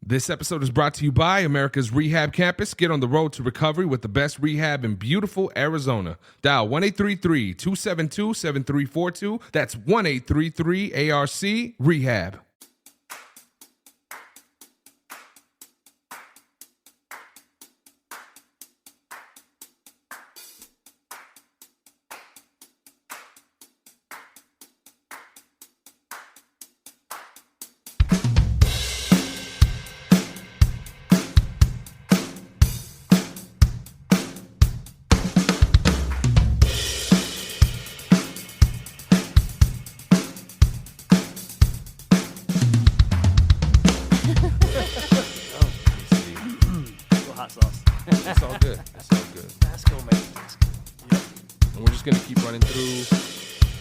This episode is brought to you by Americas Rehab Campus. Get on the road to recovery with the best rehab in beautiful Arizona. Dial 1-833-272-7342. That's 1-833-ARC-REHAB.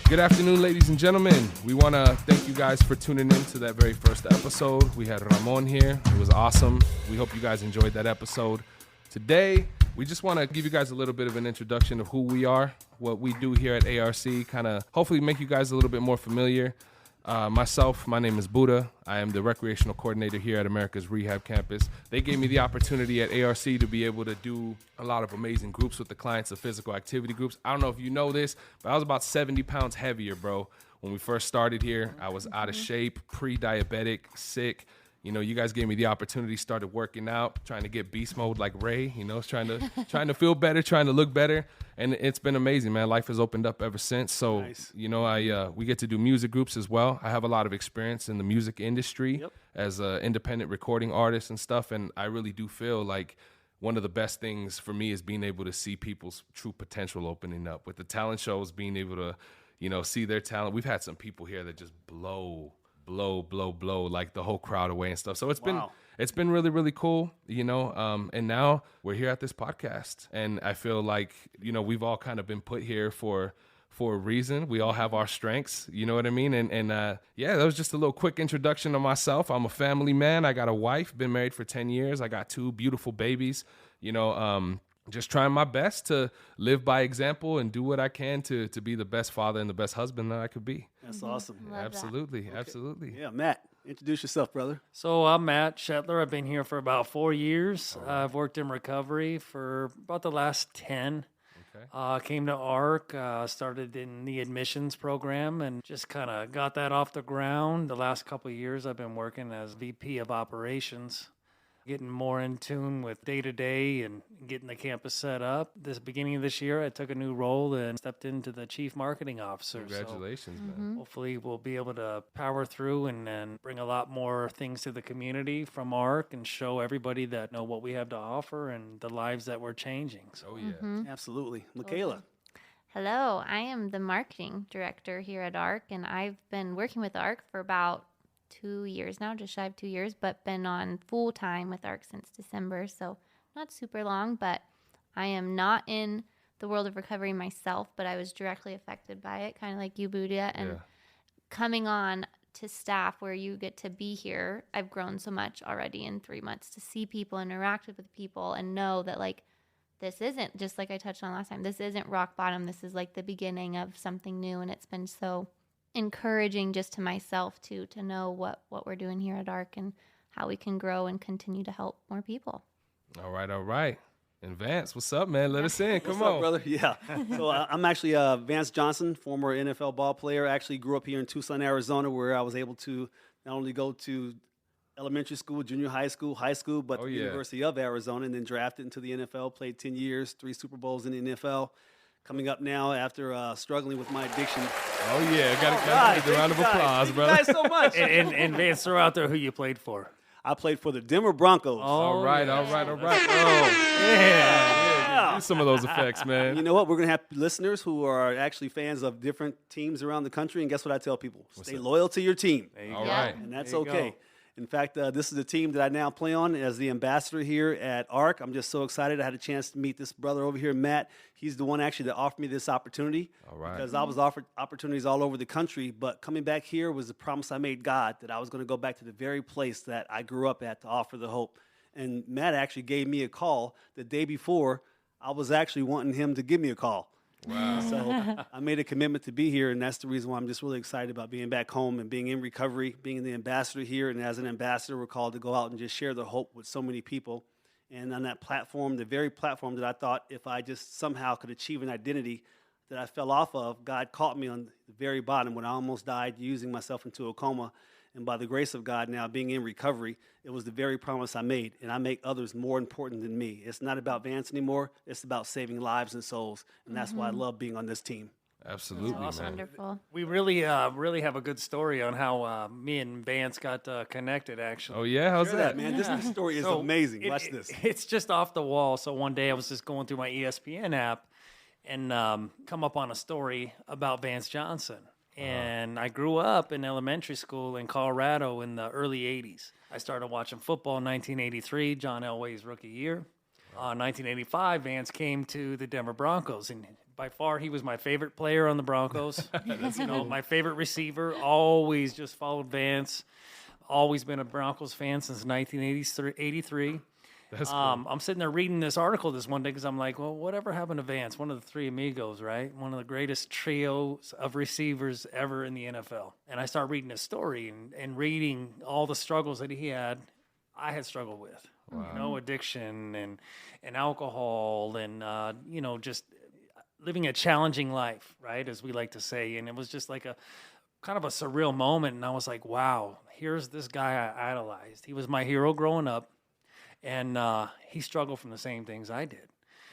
Good afternoon, ladies and gentlemen. We want to thank you guys for tuning in to that very first episode. We had Ramon here. It was awesome. We hope you guys enjoyed that episode. Today, we just want to give you guys a little bit of an introduction of who we are, what we do here at ARC, kind of hopefully make you guys a little bit more familiar. My name is Booda. I am the recreational coordinator here at Americas Rehab Campus. They gave me the opportunity at ARC to be able to do a lot of amazing groups with the clients of physical activity groups. I don't know if you know this, but I was about 70 pounds heavier, bro. When we first started here, I was out of shape, pre-diabetic, sick. You know, you guys gave me the opportunity, started working out, trying to get beast mode like Ray, you know, trying to feel better, trying to look better. And it's been amazing, man. Life has opened up ever since. So, nice. You know, we get to do music groups as well. I have a lot of experience in the music industry as an independent recording artist and stuff. And I really do feel like one of the best things for me is being able to see people's true potential opening up. With the talent shows, being able to, you know, see their talent. We've had some people here that just blow like the whole crowd away and stuff. So it's been really, really cool, you know. And now we're here at this podcast, and I feel like, you know, we've all kind of been put here for a reason. We all have our strengths, you know what I mean? And that was just a little quick introduction of myself. I'm a family man. I got a wife, been married for 10 years. I got 2 beautiful babies, you know. Just trying my best to live by example and do what I can to be the best father and the best husband that I could be. That's awesome. Absolutely. Absolutely. Yeah, Matt, introduce yourself, brother. So I'm Matt Shetler. I've been here for about 4 years. I've worked in recovery for about the last 10. Okay. Came to ARC, started in the admissions program, and just kind of got that off the ground. The last couple of years I've been working as VP of operations, getting more in tune with day-to-day and getting the campus set up. This beginning of this year, I took a new role and stepped into the chief marketing officer. Congratulations, man. Hopefully we'll be able to power through and bring a lot more things to the community from ARC and show everybody that know what we have to offer and the lives that we're changing. So, Absolutely. Mikayla. Hello, I am the marketing director here at ARC, and I've been working with ARC for about 2 years now, just shy of 2 years, but been on full time with ARC since December, so not super long. But I am not in the world of recovery myself, but I was directly affected by it, kind of like you, Booda. And coming on to staff where you get to be here, I've grown so much already in 3 months to see people, interact with people, and know that, like, this isn't, just like I touched on last time, this isn't rock bottom. This is like the beginning of something new, and it's been so encouraging just to myself to know what we're doing here at ARC and how we can grow and continue to help more people. All right. And Vance, what's up, man? Let us in. Come on. What's up, brother? Yeah. So I'm actually Vance Johnson, former NFL ball player. I actually grew up here in Tucson, Arizona, where I was able to not only go to elementary school, junior high school, but the University of Arizona, and then drafted into the NFL, played 10 years, 3 Super Bowls in the NFL. Coming up now after struggling with my addiction. Oh, yeah. Got to give a round of applause, brother. Thank you guys so much. and Vance, throw out there who you played for. I played for the Denver Broncos. All right. Oh, yeah. Do some of those effects, man. You know what? We're going to have listeners who are actually fans of different teams around the country, and guess what I tell people? Stay loyal to your team. All right. And that's okay. In fact, this is the team that I now play on as the ambassador here at ARC. I'm just so excited. I had a chance to meet this brother over here, Matt. He's the one actually that offered me this opportunity. All right. Because I was offered opportunities all over the country, but coming back here was the promise I made God that I was going to go back to the very place that I grew up at to offer the hope. And Matt actually gave me a call the day before. I was actually wanting him to give me a call. Wow. So I made a commitment to be here, and that's the reason why I'm just really excited about being back home and being in recovery, being the ambassador here. And as an ambassador, we're called to go out and just share the hope with so many people. And on that platform, the very platform that I thought if I just somehow could achieve an identity that I fell off of, God caught me on the very bottom when I almost died, using myself into a coma. And by the grace of God, now being in recovery, it was the very promise I made. And I make others more important than me. It's not about Vance anymore. It's about saving lives and souls. And that's why I love being on this team. Absolutely, That's man. wonderful. We really have a good story on how me and Vance got connected, actually. Oh, yeah? How's Share that? man. This story is So amazing. Watch this. It's just off the wall. So one day I was just going through my ESPN app and come up on a story about Vance Johnson. And I grew up in elementary school in Colorado in the early 80s. I started watching football in 1983, John Elway's rookie year. 1985, Vance came to the Denver Broncos, and by far he was my favorite player on the Broncos. My favorite receiver. Always just followed Vance. Always been a Broncos fan since 1983. That's cool. I'm sitting there reading this article this one day because I'm like, well, whatever happened to Vance? One of the three amigos, right? One of the greatest trios of receivers ever in the NFL. And I start reading his story and reading all the struggles that he had, I had struggled with. Wow. Addiction and alcohol and, just living a challenging life, right, as we like to say. And it was just like a kind of a surreal moment. And I was like, wow, here's this guy I idolized. He was my hero growing up. And he struggled from the same things I did.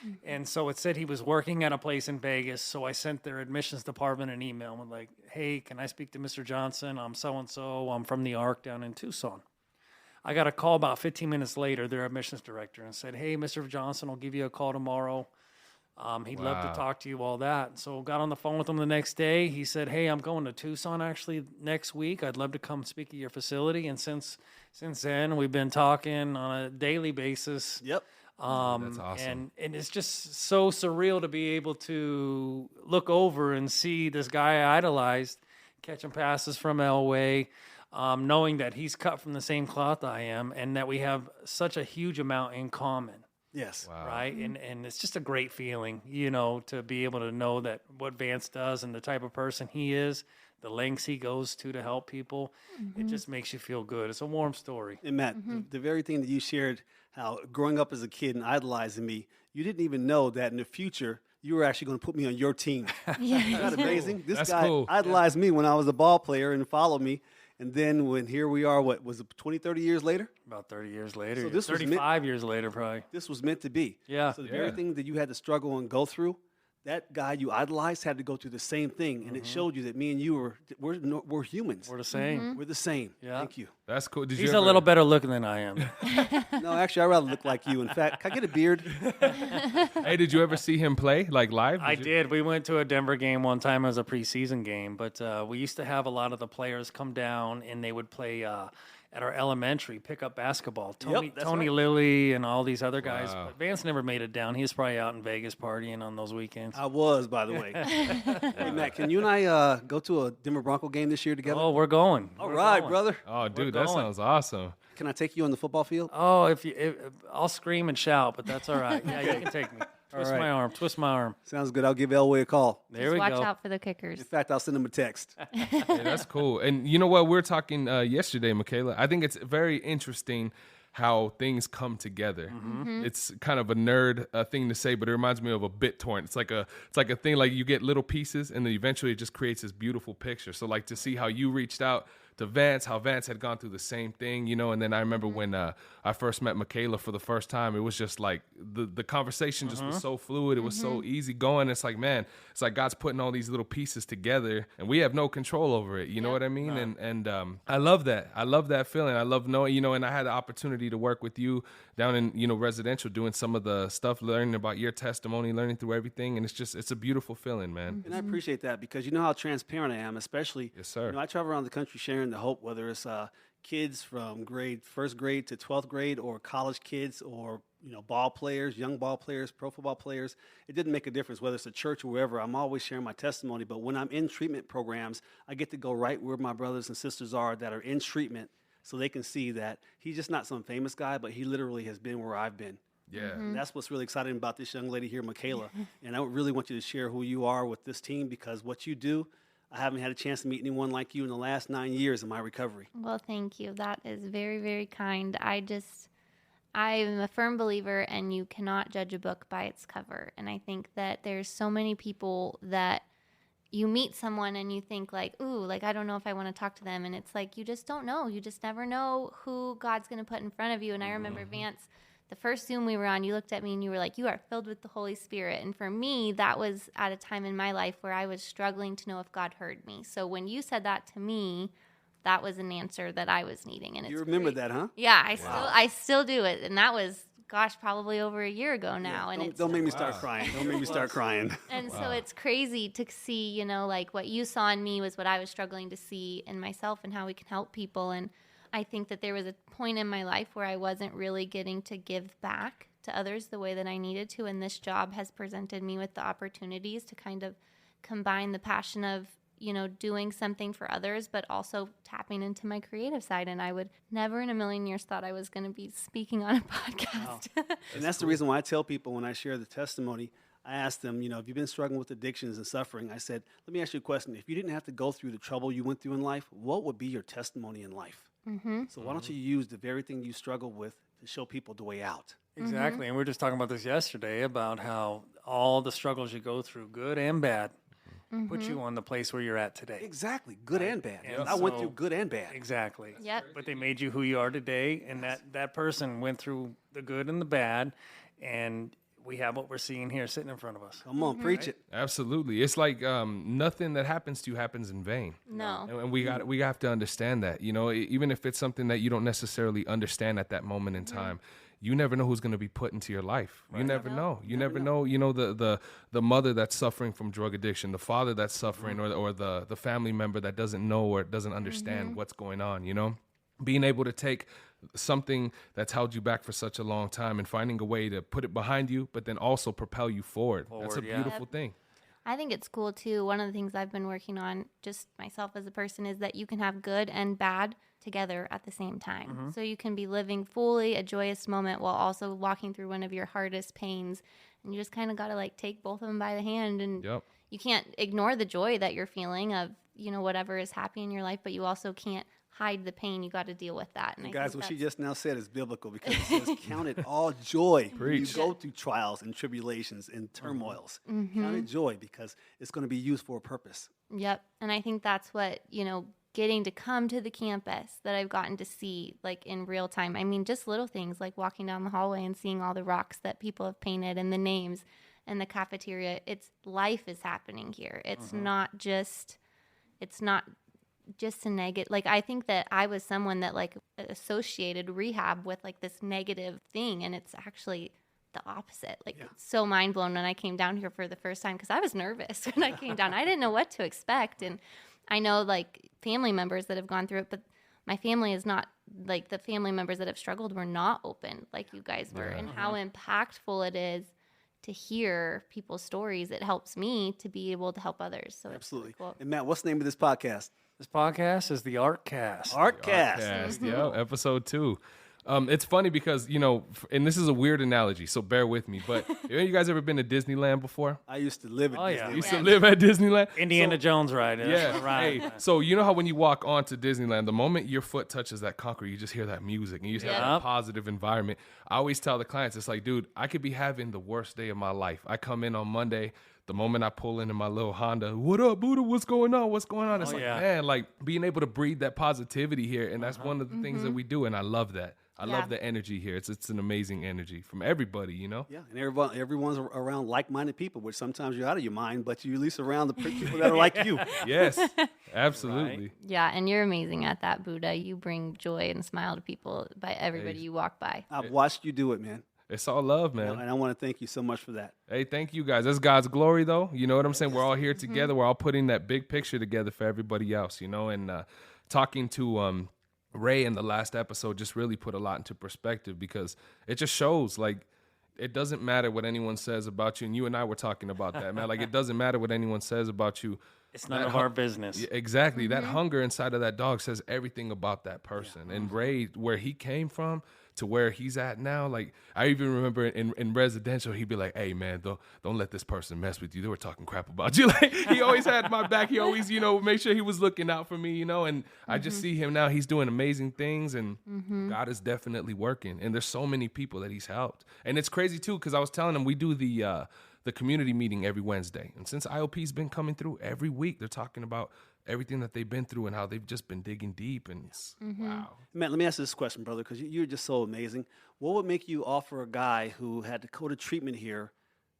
Mm-hmm. And so it said he was working at a place in Vegas. So I sent their admissions department an email and like, hey, can I speak to Mr. Johnson? I'm so-and-so. I'm from the ARC down in Tucson. I got a call about 15 minutes later, their admissions director, and said, hey, Mr. Johnson, I'll give you a call tomorrow. He'd love to talk to you, all that. So got on the phone with him the next day. He said, hey, I'm going to Tucson actually next week. I'd love to come speak at your facility. And since then, we've been talking on a daily basis. Yep. That's awesome. And it's just so surreal to be able to look over and see this guy I idolized catching passes from Elway, knowing that he's cut from the same cloth I am and that we have such a huge amount in common. Yes. Wow. Right. And it's just a great feeling, to be able to know that what Vance does and the type of person he is, the lengths he goes to help people, it just makes you feel good. It's a warm story. And Matt, the very thing that you shared, how growing up as a kid and idolizing me, you didn't even know that in the future you were actually going to put me on your team. Isn't that amazing? This That's guy cool. idolized me when I was a ball player and followed me. And then when here we are, what was it, 20, 30 years later? About 30 years later. So this was 35 years later, probably. This was meant to be. Yeah. So the very thing that you had to struggle and go through, that guy you idolized had to go through the same thing. And it showed you that me and you we're humans. We're the same. We're the same. Yeah. Thank you. That's cool. Did He's you a little better looking than I am. No, actually, I'd rather look like you. In fact, can I get a beard? Hey, did you ever see him play, like, live? I did. We went to a Denver game one time as a preseason game, but we used to have a lot of the players come down and they would play at our elementary pickup basketball. Tony that's right. Lilly and all these other guys. Wow. But Vance never made it down. He was probably out in Vegas partying on those weekends. I was, by the way. Hey, Matt, can you and I go to a Denver Bronco game this year together? Oh, we're going. All We're right, going. brother. Oh, dude, We're that going. sounds awesome. Can I take you on the football field? Oh, I'll scream and shout, but that's all right. Yeah, you can take me. Twist right. my arm. Twist my arm. Sounds good. I'll give Elway a call. There we Watch go. out for the kickers. In fact, I'll send him a text. Yeah, that's cool. And you know what? We were talking yesterday, Mikayla. I think it's very interesting how things come together. It's kind of a nerd thing to say, but it reminds me of a BitTorrent. It's like a thing, like you get little pieces and then eventually it just creates this beautiful picture. So like to see how you reached out to Vance, how Vance had gone through the same thing, and then I remember when I first met Mikayla for the first time, it was just like the conversation just was so fluid. It was so easy going. It's like, man, it's like God's putting all these little pieces together and we have no control over it. You know what I mean? And I love that. I love that feeling. I love knowing, and I had the opportunity to work with you down in, residential, doing some of the stuff, learning about your testimony, learning through everything. And it's a beautiful feeling, man. And I appreciate that because you know how transparent I am, especially. Yes, sir. I travel around the country sharing the hope, whether it's kids from first grade to 12th grade or college kids or, ball players, young ball players, pro football players. It didn't make a difference whether it's a church or wherever. I'm always sharing my testimony. But when I'm in treatment programs, I get to go right where my brothers and sisters are that are in treatment so they can see that he's just not some famous guy, but he literally has been where I've been. Yeah. And that's what's really exciting about this young lady here, Mikayla. And I really want you to share who you are with this team, because what you do, I haven't had a chance to meet anyone like you in the last 9 years of my recovery. Well, thank you. That is very, very kind. I'm a firm believer, and you cannot judge a book by its cover. And I think that there's so many people that you meet someone and you think like, ooh, like, I don't know if I want to talk to them. And it's like, you just don't know. You just never know who God's going to put in front of you. And I remember, Vance, the first Zoom we were on, you looked at me and you were like, you are filled with the Holy Spirit. And for me, that was at a time in my life where I was struggling to know if God heard me. So when you said that to me, that was an answer that I was needing. And you remember that, huh? Yeah, I still do it. And that was, gosh, probably over a year ago now. Yeah, and don't make me start crying. Don't make me start crying. And so it's crazy to see, you know, like what you saw in me was what I was struggling to see in myself, and how we can help people. And I think that there was a point in my life where I wasn't really getting to give back to others the way that I needed to. And this job has presented me with the opportunities to kind of combine the passion of, you know, doing something for others, but also tapping into my creative side. And I would never in a million years thought I was going to be speaking on a podcast. Wow. And that's the reason why I tell people when I share the testimony, I ask them, you know, if you've been struggling with addictions and suffering, I said, let me ask you a question. If you didn't have to go through the trouble you went through in life, what would be your testimony in life? So why don't you use the very thing you struggle with to show people the way out? Exactly. And we were just talking about this yesterday about how all the struggles you go through, good and bad, put you on the place where you're at today. Exactly. Good and bad. And I went through good and bad. Exactly. Yep. But they made you who you are today, and that person went through the good and the bad, and we have what we're seeing here sitting in front of us. Come on, preach it. Absolutely. It's like nothing that happens to you happens in vain. No. And we have to understand that, you know, even if it's something that you don't necessarily understand at that moment in time, you never know who's going to be put into your life. Right. You never know. You never know. You know, the mother that's suffering from drug addiction, the father that's suffering, or the family member that doesn't know or doesn't understand what's going on, you know? Being able to take something that's held you back for such a long time and finding a way to put it behind you, but then also propel you forward. That's a beautiful thing. I think it's cool too. One of the things I've been working on just myself as a person is that you can have good and bad together at the same time. So you can be living fully a joyous moment while also walking through one of your hardest pains. And you just kind of got to like take both of them by the hand. And you can't ignore the joy that you're feeling of, you know, whatever is happening in your life, but you also can't hide the pain. You got to deal with that. And guys, what she just now said is biblical, because it says, count it all joy when you go through trials and tribulations and turmoils. Count it joy, because it's going to be used for a purpose. Yep. And I think that's what, you know, getting to come to the campus that I've gotten to see like in real time. I mean, just little things like walking down the hallway and seeing all the rocks that people have painted and the names and the cafeteria. It's life is happening here. It's not just a negative. Like, I think that I was someone that like associated rehab with like this negative thing, and it's actually the opposite. Like, it's so mind blown when I came down here for the first time, because I was nervous when I came down. I didn't know what to expect. And I know like family members that have gone through it, but my family is not like the family members that have struggled were not open like you guys were. And how impactful it is to hear people's stories. It helps me to be able to help others. So absolutely. It's cool. And Matt, what's the name of this podcast? This podcast is the ARCast. ARCast. Yeah, episode 2. It's funny because, you know, and this is a weird analogy, so bear with me, but have you guys ever been to Disneyland before? I used to live at Disneyland. You used to live at Disneyland? Indiana Jones ride. Hey, so you know how when you walk onto Disneyland, the moment your foot touches that concrete, you just hear that music and you just have that positive environment. I always tell the clients, it's like, dude, I could be having the worst day of my life. I come in on Monday, the moment I pull into my little Honda, what up, Booda? What's going on? What's going on? It's man, like being able to breathe that positivity here. And that's one of the things that we do. And I love that. I love the energy here. It's an amazing energy from everybody, you know? Yeah, and everyone's around like-minded people, which sometimes you're out of your mind, but you at least around the people that are like you. Yes, absolutely. Right. Yeah, and you're amazing at that, Booda. You bring joy and smile to people, by everybody you walk by. I've watched you do it, man. It's all love, man. And I want to thank you so much for that. Hey, thank you guys. That's God's glory, though. You know what I'm saying? We're all here together. We're all putting that big picture together for everybody else, you know? And talking to Ray in the last episode just really put a lot into perspective, because it just shows, like, it doesn't matter what anyone says about you. And you and I were talking about that, man. Like, it doesn't matter what anyone says about you. It's none of our business. Yeah, exactly. That hunger inside of that dog says everything about that person. And Ray, where he came from, to where he's at now. Like, I even remember in residential, he'd be like, hey, man, don't let this person mess with you. They were talking crap about you. Like, he always had my back. He always, make sure he was looking out for me, and I just see him now. He's doing amazing things, and God is definitely working. And there's so many people that he's helped. And it's crazy, too, because I was telling him we do the community meeting every Wednesday. And since IOP's been coming through every week, they're talking about everything that they've been through and how they've just been digging deep. And it's, wow. Matt, let me ask you this question, brother, because you're just so amazing. What would make you offer a guy who had to go to treatment here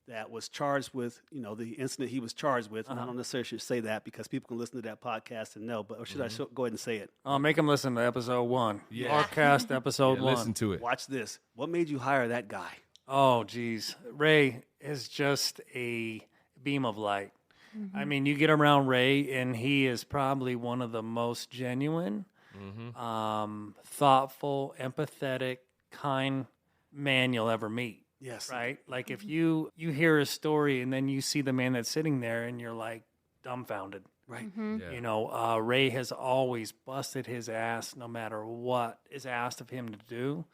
that was charged with, the incident he was charged with? And I don't necessarily should say that because people can listen to that podcast and know, but or should I go ahead and say it? I'll make them listen to episode 1. Yeah. ARCast episode 1. Listen to it. Watch this. What made you hire that guy? Oh, geez. Ray is just a beam of light. I mean, you get around Ray, and he is probably one of the most genuine, thoughtful, empathetic, kind man you'll ever meet. Yes. Right? Like, if you hear his story, and then you see the man that's sitting there, and you're like dumbfounded. Right. Yeah. Ray has always busted his ass no matter what is asked of him to do.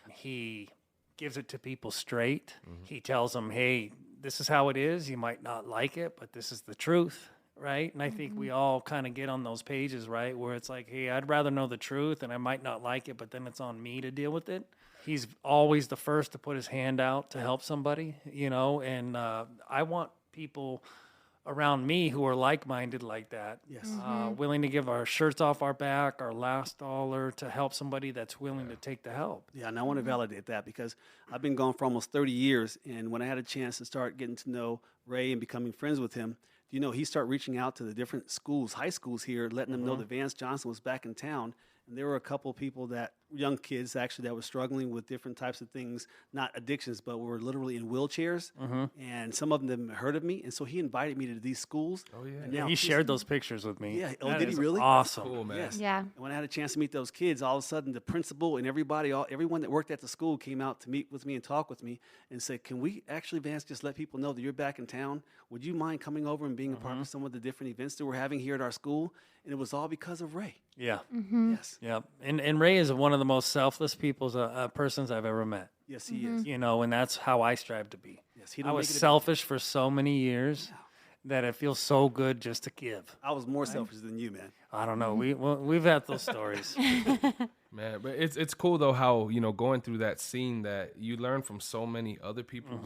He gives it to people straight. He tells them, hey, this is how it is. You might not like it, but this is the truth, right? And I think we all kind of get on those pages, right, where it's like, hey, I'd rather know the truth, and I might not like it, but then it's on me to deal with it. He's always the first to put his hand out to help somebody, and I want people around me who are like-minded like that. Yes. Willing to give our shirts off our back, our last dollar to help somebody that's willing to take the help. Yeah, and I want to validate that because I've been gone for almost 30 years, and when I had a chance to start getting to know Ray and becoming friends with him, he started reaching out to the different schools, high schools here, letting them know that Vance Johnson was back in town. And there were a couple of people young kids actually, that were struggling with different types of things, not addictions, but were literally in wheelchairs. And some of them heard of me. And so he invited me to these schools. Oh, yeah. And now He shared those pictures with me. Yeah. Oh, That did he is really? Awesome. Cool, man. Yes. Yeah. And when I had a chance to meet those kids, all of a sudden the principal and everyone that worked at the school came out to meet with me and talk with me and said, can we actually, Vance, just let people know that you're back in town? Would you mind coming over and being a part of some of the different events that we're having here at our school? And it was all because of Ray. Yeah. Yes. Yeah. And Ray is one of the most selfless persons I've ever met. Yes, he is. And that's how I strive to be. Yes, he I don't was make it selfish for so many years that it feels so good just to give. I was more selfish than you, man. I don't know. We've had those stories. Man, but it's cool though how going through that scene that you learn from so many other people.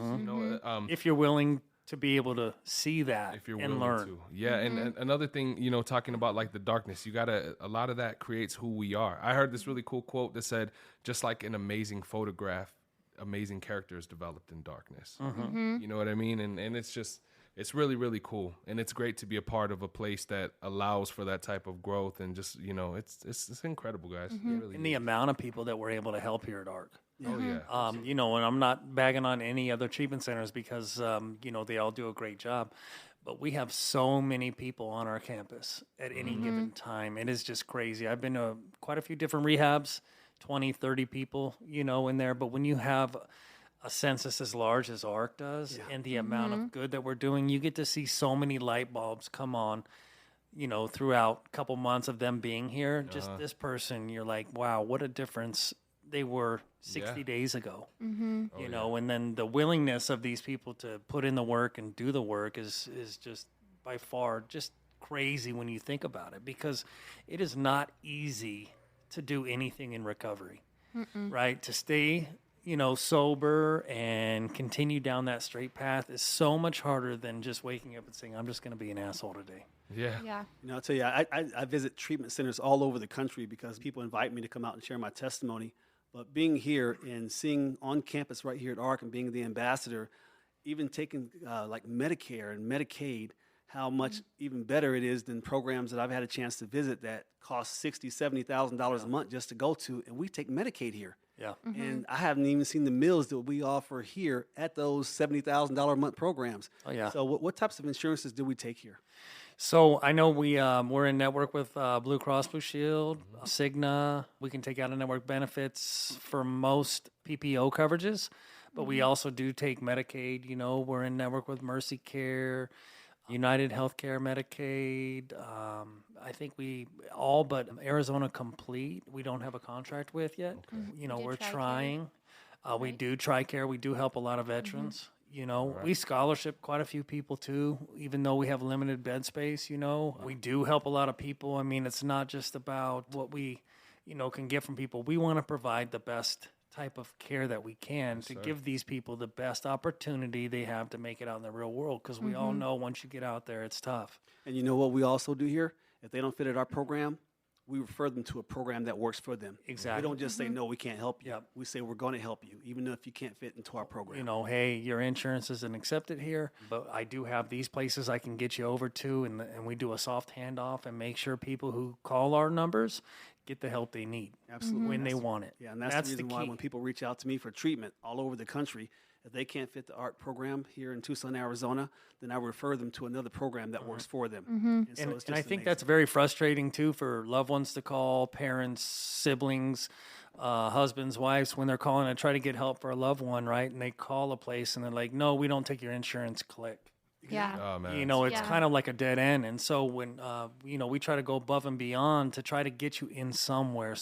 If you're willing to be able to see that If you're and willing learn. to, yeah. And another thing, talking about like the darkness, a lot of that creates who we are. I heard this really cool quote that said, "Just like an amazing photograph, amazing characters developed in darkness." You know what I mean? And it's really, really cool. And it's great to be a part of a place that allows for that type of growth. And just, it's incredible, guys. It really And the is. amount of people that we're able to help here at ARC. Oh, yeah. And I'm not bagging on any other treatment centers because, they all do a great job. But we have so many people on our campus at any given time. It is just crazy. I've been to quite a few different rehabs, 20, 30 people, in there. But when you have a census as large as ARC does and the amount of good that we're doing, you get to see so many light bulbs come on, throughout a couple months of them being here. Just this person, you're like, wow, what a difference they were 60 days ago, and then the willingness of these people to put in the work and do the work is just by far just crazy when you think about it, because it is not easy to do anything in recovery, right? To stay, sober and continue down that straight path is so much harder than just waking up and saying, I'm just going to be an asshole today. Yeah. Yeah. I'll tell you, I visit treatment centers all over the country because people invite me to come out and share my testimony. But being here and seeing on campus right here at ARC and being the ambassador, even taking like Medicare and Medicaid, how much even better it is than programs that I've had a chance to visit that cost $60,000, $70,000 a month just to go to, and we take Medicaid here. Yeah. And I haven't even seen the meals that we offer here at those $70,000 a month programs. Oh, yeah. So what types of insurances do we take here? So I know we're in network with Blue Cross Blue Shield, Cigna. We can take out of network benefits for most PPO coverages, but we also do take Medicaid. We're in network with Mercy Care, United Healthcare, Medicaid. I think we all but Arizona Complete. We don't have a contract with yet. You know, we're trying. We do TRICARE. We do help a lot of veterans. You know, we scholarship quite a few people too, even though we have limited bed space, you know. We do help a lot of people. I mean, it's not just about what we, you know, can get from people. We want to provide the best type of care that we can to give these people the best opportunity they have to make it out in the real world, because we all know once you get out there, it's tough. And you know what we also do here? If they don't fit at our program, we refer them to a program that works for them. Exactly. We don't just say, no, we can't help you. Yep. We say, we're going to help you, even if you can't fit into our program. You know, hey, your insurance isn't accepted here, but I do have these places I can get you over to, and we do a soft handoff and make sure people who call our numbers get the help they need. Absolutely. When they want it. Yeah, and that's the reason why when people reach out to me for treatment all over the country, if they can't fit the ARC program here in Tucson, Arizona, then I refer them to another program that works for them. And, so it's just I think amazing. that's very frustrating too for loved ones to call, parents, siblings, husbands, wives, when they're calling to try to get help for a loved one, right? And they call a place and they're like, no, we don't take your insurance, click. Yeah. Oh, man. You know, it's kind of like a dead end. And so when, you know, we try to go above and beyond to try to get you in somewhere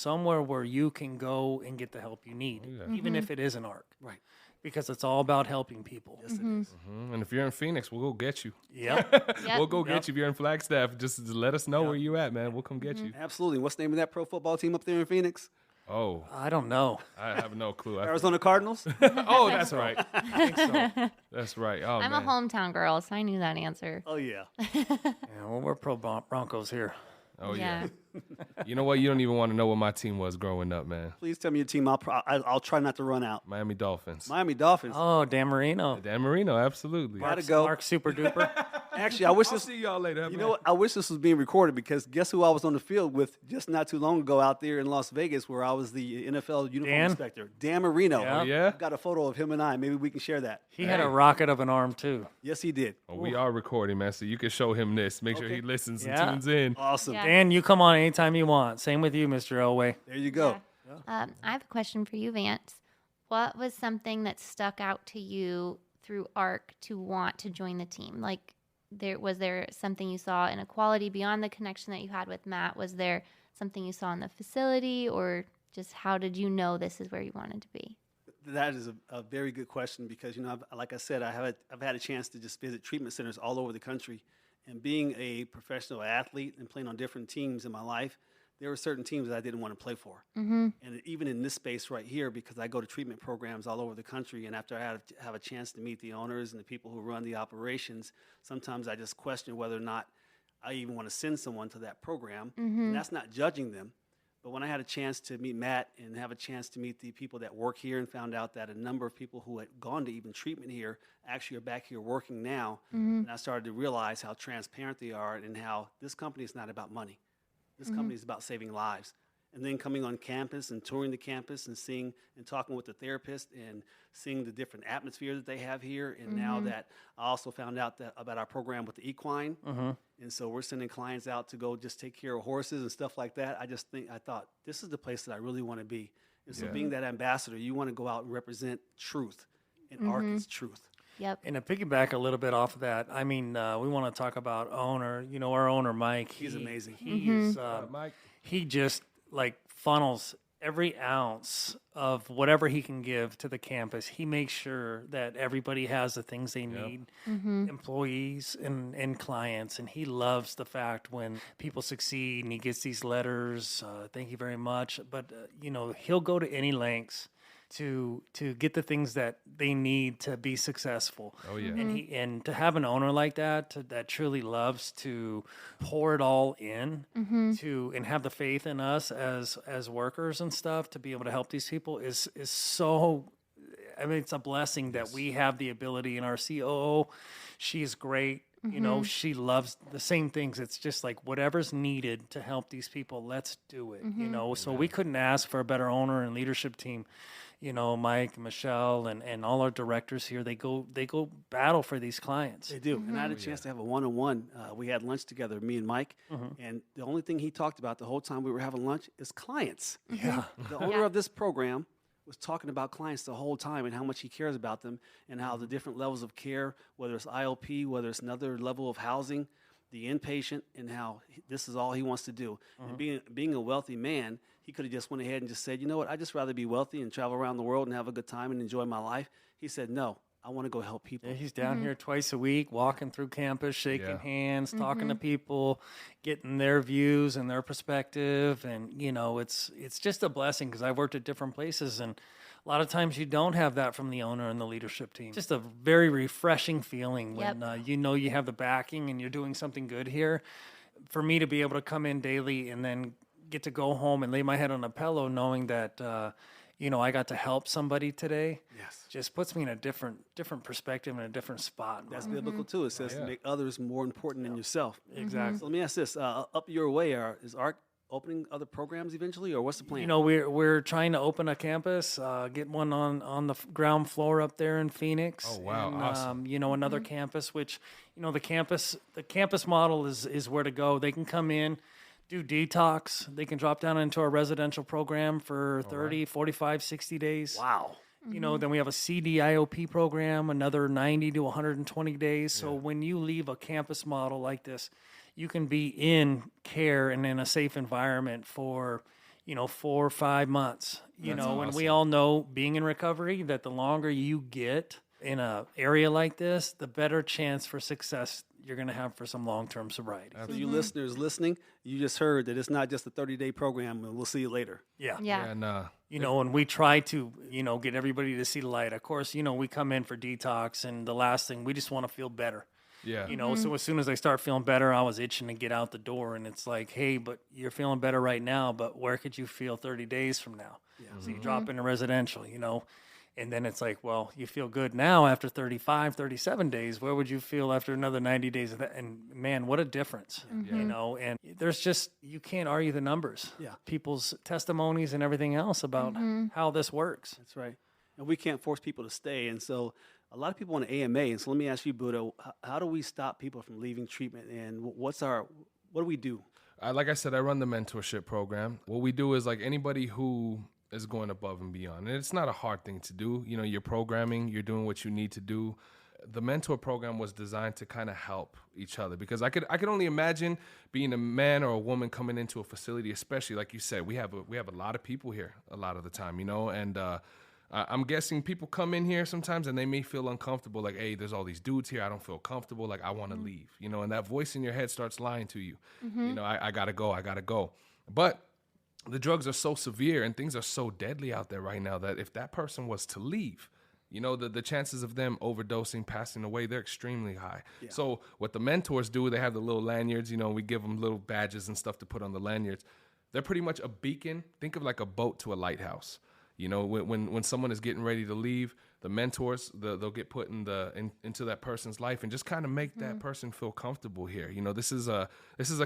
where you can go and get the help you need, even if it is an ARC. Right. Because it's all about helping people. Yes, it is. And if you're in Phoenix, we'll go get you. Yep. We'll go get you. If you're in Flagstaff, just let us know where you at, man. We'll come get you. Absolutely. What's the name of that pro football team up there in Phoenix? Oh, I don't know. I have no clue. Arizona Cardinals? Oh, that's right. I think so. That's right. Oh, I'm man. a hometown girl, so I knew that answer. Oh, yeah. Yeah, well, we're pro Broncos here. Oh, yeah. You know what? You don't even want to know what my team was growing up, man. Please tell me your team. I'll try not to run out. Miami Dolphins. Miami Dolphins. Oh, Dan Marino. Dan Marino, absolutely. Gotta go. Mark Super Duper. Actually, I wish I'll this. see y'all later. You know what? I wish this was being recorded, because guess who I was on the field with just not too long ago out there in Las Vegas, where I was the NFL uniform Dan? inspector. Dan Marino. Yeah. Oh, yeah? I've got a photo of him and I. Maybe we can share that. He had a rocket of an arm, too. Yes, he did. Well, we are recording, man, so you can show him this. Make sure he listens and Yeah. tunes in. Awesome. Yeah. Dan, you come on anytime you want. Same with you, Mr. Elway. There you go. I have a question for you, Vance. What was something that stuck out to you through ARC to want to join the team? Like, was there something you saw in a quality beyond the connection that you had with Matt? Was there something you saw in the facility, or just how did you know this is where you wanted to be? That is a very good question, because, you know, like I said, I've had a chance to just visit treatment centers all over the country. And being a professional athlete and playing on different teams in my life, there were certain teams that I didn't want to play for. And even in this space right here, because I go to treatment programs all over the country, and after I have a chance to meet the owners and the people who run the operations, sometimes I just question whether or not I even want to send someone to that program. And that's not judging them. But when I had a chance to meet Matt and have a chance to meet the people that work here, and found out that a number of people who had gone to even treatment here actually are back here working now, and I started to realize how transparent they are and how this company is not about money. This company is about saving lives. And then coming on campus and touring the campus and seeing and talking with the therapist and seeing the different atmosphere that they have here. And now that I also found out that about our program with the equine. And so we're sending clients out to go just take care of horses and stuff like that. I thought this is the place that I really want to be. And so being that ambassador, you want to go out and represent truth. And ARC is truth. Yep. And to piggyback a little bit off of that, I mean, we want to talk about owner. You know, our owner, Mike. He's amazing. He is, Mike. he just like funnels every ounce of whatever he can give to the campus. He makes sure that everybody has the things they need, employees and clients. And he loves the fact when people succeed and he gets these letters, thank you very much. But, you know, he'll go to any lengths to get the things that they need to be successful. Oh, yeah. And to have an owner like that that truly loves to pour it all in and have the faith in us as workers and stuff to be able to help these people is so. I mean, it's a blessing that we have the ability. In our COO, she's great. You know, she loves the same things. It's just like whatever's needed to help these people, let's do it. You know, so we couldn't ask for a better owner and leadership team. You know, Mike, Michelle, and all our directors here, they go battle for these clients. They do. And I had a chance to have a one-on-one. We had lunch together, me and Mike. And the only thing he talked about the whole time we were having lunch is clients. Yeah. The owner of this program was talking about clients the whole time and how much he cares about them and how the different levels of care, whether it's IOP, whether it's another level of housing, the inpatient, and how this is all he wants to do. And being a wealthy man, he could have just went ahead and just said, you know what, I'd just rather be wealthy and travel around the world and have a good time and enjoy my life. He said, no, I want to go help people. Yeah, he's down here twice a week, walking through campus, shaking hands, talking to people, getting their views and their perspective. And, you know, it's just a blessing because I've worked at different places, and a lot of times you don't have that from the owner and the leadership team. Just a very refreshing feeling when you know you have the backing and you're doing something good here. For me to be able to come in daily and then get to go home and lay my head on a pillow knowing that, you know, I got to help somebody today. Yes. Just puts me in a different perspective and a different spot. That's biblical too. It says to make others more important than yourself. Exactly. So let me ask this: up your way, is ARC opening other programs eventually, or what's the plan? You know, we're trying to open a campus, get one on the ground floor up there in Phoenix. Oh wow, and, awesome! You know, another campus, which, you know, the campus model is where to go. They can come in, do detox. They can drop down into our residential program for 30, 45, 60 days. Wow. You know, then we have a CDIOP program, another 90 to 120 days. So when you leave a campus model like this, you can be in care and in a safe environment for, you know, 4 or 5 months. You That's know, and we awesome. all know, being in recovery, that the longer you get in a area like this, the better chance for success you're going to have for some long-term sobriety. So you listeners listening, you just heard that it's not just a 30-day program, and we'll see you later. Yeah. And You know, and we try to, you know, get everybody to see the light. Of course, you know, we come in for detox, and the last thing, we just want to feel better. yeah, You know, so as soon as I start feeling better, I was itching to get out the door. And it's like, hey, but you're feeling better right now, but where could you feel 30 days from now? So you drop into residential, you know, and then it's like, well, you feel good now after 35, 37 days. Where would you feel after another 90 days of that? And man, what a difference, you know, and there's just, you can't argue the numbers. Yeah. People's testimonies and everything else about how this works. That's right. And we can't force people to stay. And so a lot of people want an AMA. And so let me ask you, Booda, how do we stop people from leaving treatment? And what do we do? like I said, I run the mentorship program. What we do is, like, anybody who is going above and beyond, and it's not a hard thing to do. You know, you're programming, you're doing what you need to do. The mentor program was designed to kind of help each other, because I could only imagine being a man or a woman coming into a facility, especially like you said, we have a lot of people here a lot of the time, you know, and I'm guessing people come in here sometimes and they may feel uncomfortable, like, hey, there's all these dudes here, I don't feel comfortable, like, I want to leave, you know, and that voice in your head starts lying to you. You know, I gotta go. But the drugs are so severe and things are so deadly out there right now that if that person was to leave, you know, the chances of them overdosing, passing away, they're extremely high. Yeah. So what the mentors do, they have the little lanyards, you know, we give them little badges and stuff to put on the lanyards. They're pretty much a beacon. Think of like a boat to a lighthouse. You know, when someone is getting ready to leave, the mentors, they'll get put into that person's life and just kind of make that person feel comfortable here. You know, this is a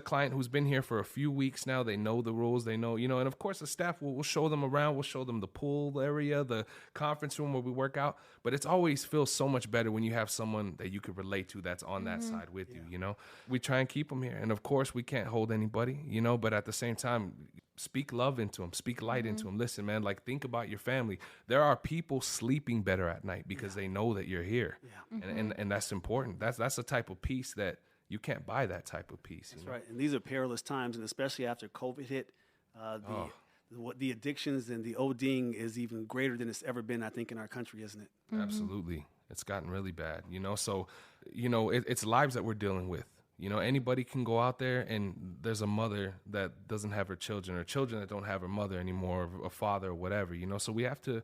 client who's been here for a few weeks now. They know the rules. They know, you know, and of course the staff will show them around. We'll show them the pool area, the conference room where we work out. But it's always feels so much better when you have someone that you could relate to that's on that side with you. You know, we try and keep them here, and of course we can't hold anybody. You know, but at the same time, speak love into them, speak light into them. Listen, man, like, think about your family. There are people sleeping better at night because they know that you're here. And that's important. That's the type of peace that you can't buy, that type of peace. That's right. And these are perilous times, and especially after COVID hit, the addictions and the ODing is even greater than it's ever been, I think, in our country, isn't it? Absolutely. It's gotten really bad, you know? So, you know, it's lives that we're dealing with. You know, anybody can go out there and there's a mother that doesn't have her children, or children that don't have her mother anymore, or a father, or whatever, you know. So we have to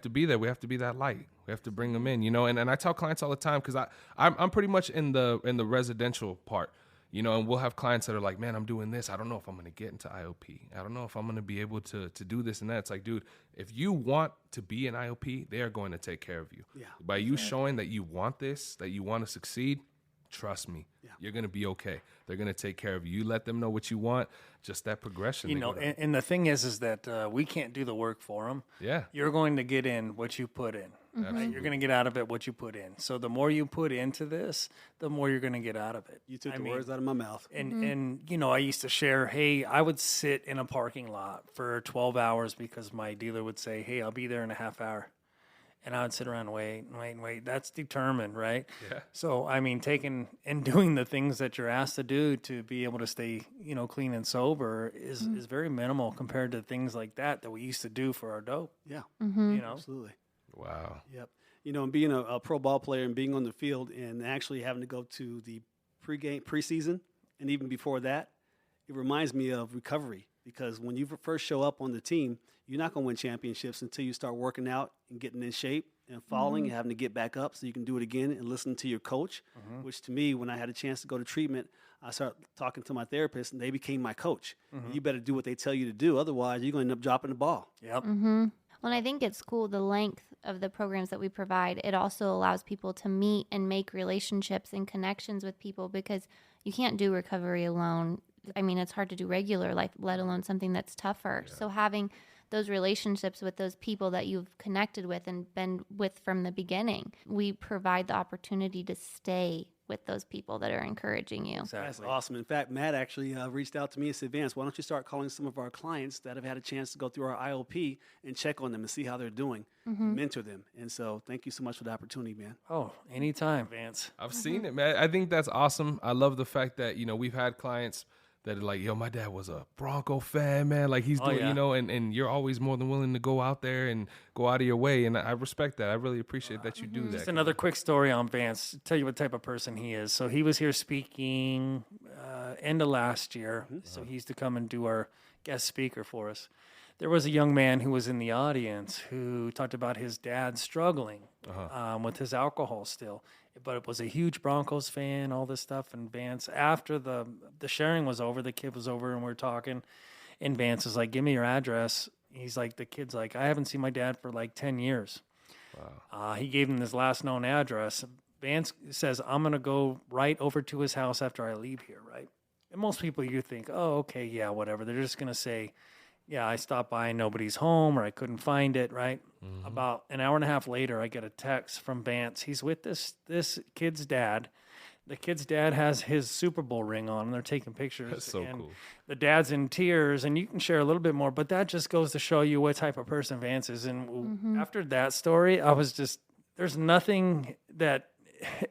be there. We have to be that light. We have to bring them in, you know. And I tell clients all the time, because I'm pretty much in the residential part, you know, and we'll have clients that are like, man, I'm doing this. I don't know if I'm going to get into IOP. I don't know if I'm going to be able to do this and that. It's like, dude, if you want to be an IOP, they are going to take care of you. Yeah. By you showing that you want this, that you want to succeed, trust me, you're going to be okay. They're going to take care of you. You let them know what you want, just that progression. You know, and the thing is that we can't do the work for them. Yeah. You're going to get in what you put in. Right? You're going to get out of it what you put in. So the more you put into this, the more you're going to get out of it. You took the words out of my mouth. And you know, I used to share, hey, I would sit in a parking lot for 12 hours because my dealer would say, hey, I'll be there in a half hour. And I would sit around and wait. That's determined, right? Yeah. So, I mean, taking and doing the things that you're asked to do to be able to stay, you know, clean and sober is very minimal compared to things like that we used to do for our dope. Yeah. You know? Absolutely. Wow. Yep. You know, and being a pro ball player and being on the field and actually having to go to the preseason and even before that, it reminds me of recovery because when you first show up on the team, you're not going to win championships until you start working out and getting in shape and falling and having to get back up so you can do it again and listen to your coach, which to me, when I had a chance to go to treatment, I started talking to my therapist and they became my coach. And you better do what they tell you to do. Otherwise, you're going to end up dropping the ball. Yep. Well, and I think it's cool the length of the programs that we provide. It also allows people to meet and make relationships and connections with people because you can't do recovery alone. I mean, it's hard to do regular life, let alone something that's tougher. Yeah. So having those relationships with those people that you've connected with and been with from the beginning, we provide the opportunity to stay with those people that are encouraging you. Exactly. That's awesome. In fact, Matt actually reached out to me and said, Vance, why don't you start calling some of our clients that have had a chance to go through our IOP and check on them and see how they're doing, mentor them. And so thank you so much for the opportunity, man. Oh, anytime, Vance. I've seen it, man. I think that's awesome. I love the fact that, you know, we've had clients that are like, yo, my dad was a Bronco fan, man. Like he's doing, you know, and you're always more than willing to go out there and go out of your way. And I respect that. I really appreciate that you do that. Just another quick story on Vance. Tell you what type of person he is. So he was here speaking end of last year. So he used to come and do our guest speaker for us. There was a young man who was in the audience who talked about his dad struggling with his alcohol still. But it was a huge Broncos fan, all this stuff. And Vance, after the sharing was over, the kid was over and we were talking. And Vance is like, give me your address. He's like, the kid's like, I haven't seen my dad for like 10 years. Wow. He gave him his last known address. Vance says, I'm going to go right over to his house after I leave here, right? And most people you think, oh, okay, yeah, whatever. They're just going to say, yeah, I stopped by and nobody's home or I couldn't find it, right? About an hour and a half later, I get a text from Vance. He's with this kid's dad. The kid's dad has his Super Bowl ring on, and they're taking pictures. That's so cool. The dad's in tears, and you can share a little bit more, but that just goes to show you what type of person Vance is. And after that story, I was just, there's nothing that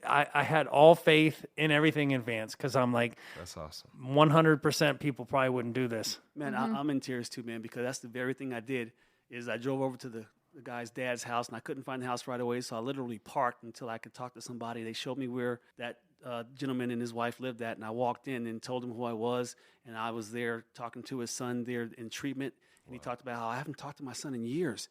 I had all faith in everything in Vance because I'm like, that's awesome. 100% people probably wouldn't do this. Man, I'm in tears too, man, because that's the very thing I did is I drove over to the guy's dad's house, and I couldn't find the house right away, so I literally parked until I could talk to somebody. They showed me where that gentleman and his wife lived at, and I walked in and told him who I was, and I was there talking to his son there in treatment, and he talked about how I haven't talked to my son in years.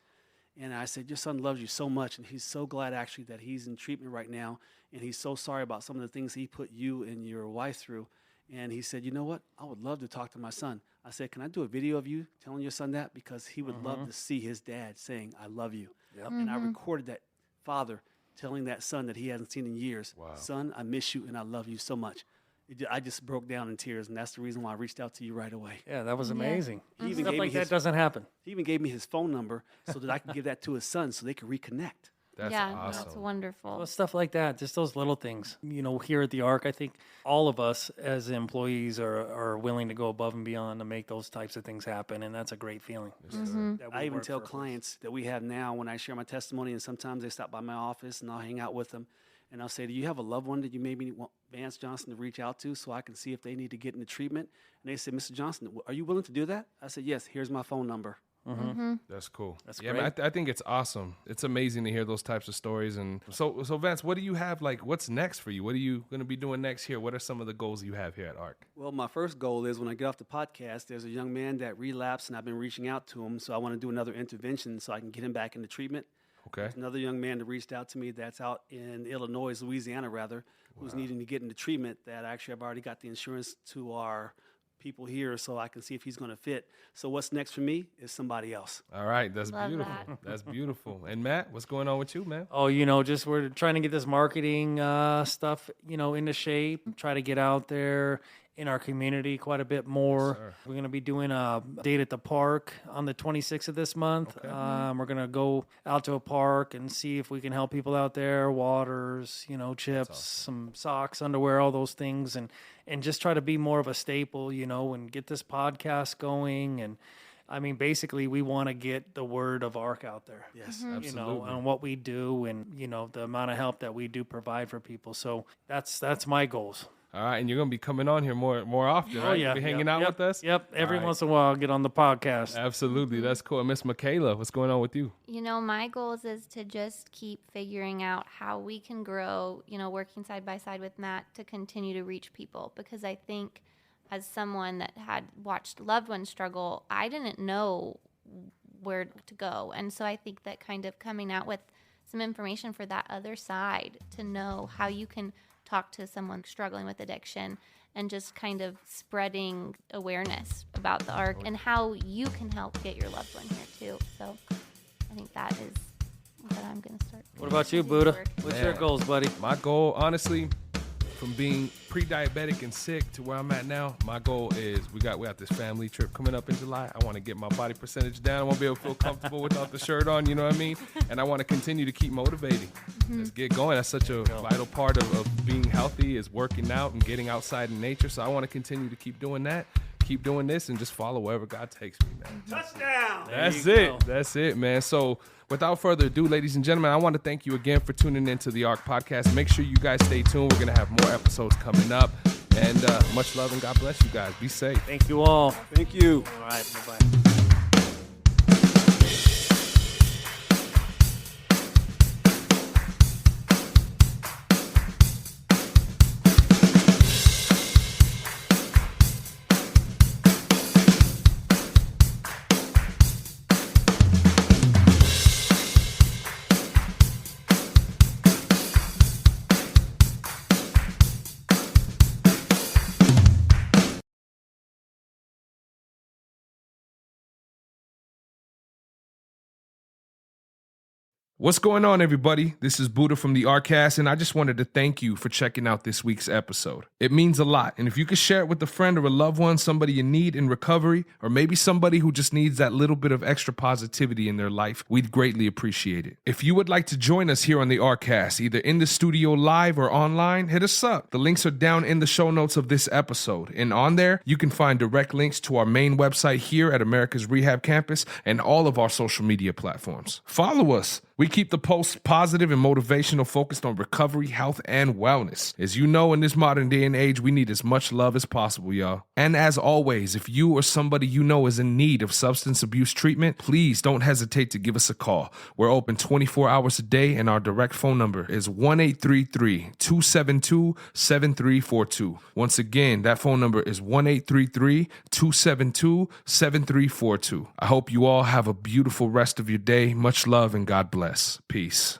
And I said, your son loves you so much, and he's so glad, actually, that he's in treatment right now, and he's so sorry about some of the things he put you and your wife through. And he said, you know what? I would love to talk to my son. I said, can I do a video of you telling your son that? Because he would love to see his dad saying, I love you. Yep. And I recorded that father telling that son that he hasn't seen in years, son, I miss you, and I love you so much. I just broke down in tears, and that's the reason why I reached out to you right away. Yeah, that was amazing. He even Stuff gave like me that doesn't happen. He even gave me his phone number so that I could give that to his son so they could reconnect. That's awesome. That's wonderful. Well, stuff like that, just those little things. You know, here at the ARC, I think all of us as employees are willing to go above and beyond to make those types of things happen, and that's a great feeling. That we I even work tell for a clients that we have now when I share my testimony, and sometimes they stop by my office and I'll hang out with them, and I'll say, do you have a loved one that you maybe want Vance Johnson to reach out to so I can see if they need to get into treatment? And they said, Mr. Johnson, are you willing to do that? I said, yes, here's my phone number. That's cool. That's great. great. Man, I think it's awesome. It's amazing to hear those types of stories. And so Vance, what do you have? Like, what's next for you? What are you going to be doing next here? What are some of the goals you have here at ARC? Well, my first goal is when I get off the podcast, there's a young man that relapsed, and I've been reaching out to him. So I want to do another intervention so I can get him back into treatment. Okay. There's another young man that reached out to me that's out in Louisiana, who's needing to get into treatment, that actually I've already got the insurance to our people here so I can see if he's going to fit. So what's next for me is somebody else. All right, that's Love beautiful. that. That's beautiful. And Matt, what's going on with you, man? Oh, just we're trying to get this marketing stuff, into shape, try to get out there in our community quite a bit more. Yes, We're going to be doing a date at the park on the 26th of this month. Okay. We're going to go out to a park and see if we can help people out there, waters, chips, some socks, underwear, all those things, and just try to be more of a staple, and get this podcast going. And I mean, basically, we want to get the word of ARC out there. Yes, absolutely. And what we do, and the amount of help that we do provide for people. So that's my goals. All right, and you're going to be coming on here more often, right? Oh, yeah. Be hanging out with us? Yep. Every All right. once in a while, I'll get on the podcast. Absolutely. That's cool. And Miss Mikayla, what's going on with you? My goals is to just keep figuring out how we can grow, working side by side with Matt to continue to reach people. Because I think as someone that had watched loved ones struggle, I didn't know where to go. And so I think that kind of coming out with some information for that other side to know how you can talk to someone struggling with addiction and just kind of spreading awareness about the ARC and how you can help get your loved one here too. So I think that is what I'm going to start. What about you, Booda? What's your Man. goals, buddy? My goal, honestly, from being pre-diabetic and sick to where I'm at now, my goal is we got this family trip coming up in July. I want to get my body percentage down. I want to be able to feel comfortable without the shirt on, you know what I mean? And I want to continue to keep motivating. Let's get going. That's such a vital part of being healthy is working out and getting outside in nature. So I want to continue to keep doing that, keep doing this, and just follow wherever God takes me, man. Touchdown! That's you it. go. That's it, man. So without further ado, ladies and gentlemen, I want to thank you again for tuning into the ARC podcast. Make sure you guys stay tuned. We're going to have more episodes coming up. And much love and God bless you guys. Be safe. Thank you all. Thank you. All right. Bye-bye. What's going on, everybody? This is Booda from the ARCast, and I just wanted to thank you for checking out this week's episode. It means a lot, and if you could share it with a friend or a loved one, somebody in need in recovery, or maybe somebody who just needs that little bit of extra positivity in their life, we'd greatly appreciate it. If you would like to join us here on the ARCast, either in the studio live or online, hit us up. The links are down in the show notes of this episode, and on there, you can find direct links to our main website here at Americas Rehab Campus and all of our social media platforms. Follow us. We keep the posts positive and motivational, focused on recovery, health, and wellness. As you know, in this modern day and age, we need as much love as possible, y'all. And as always, if you or somebody you know is in need of substance abuse treatment, please don't hesitate to give us a call. We're open 24 hours a day, and our direct phone number is 1-833-272-7342. Once again, that phone number is 1-833-272-7342. I hope you all have a beautiful rest of your day. Much love and God bless. Peace.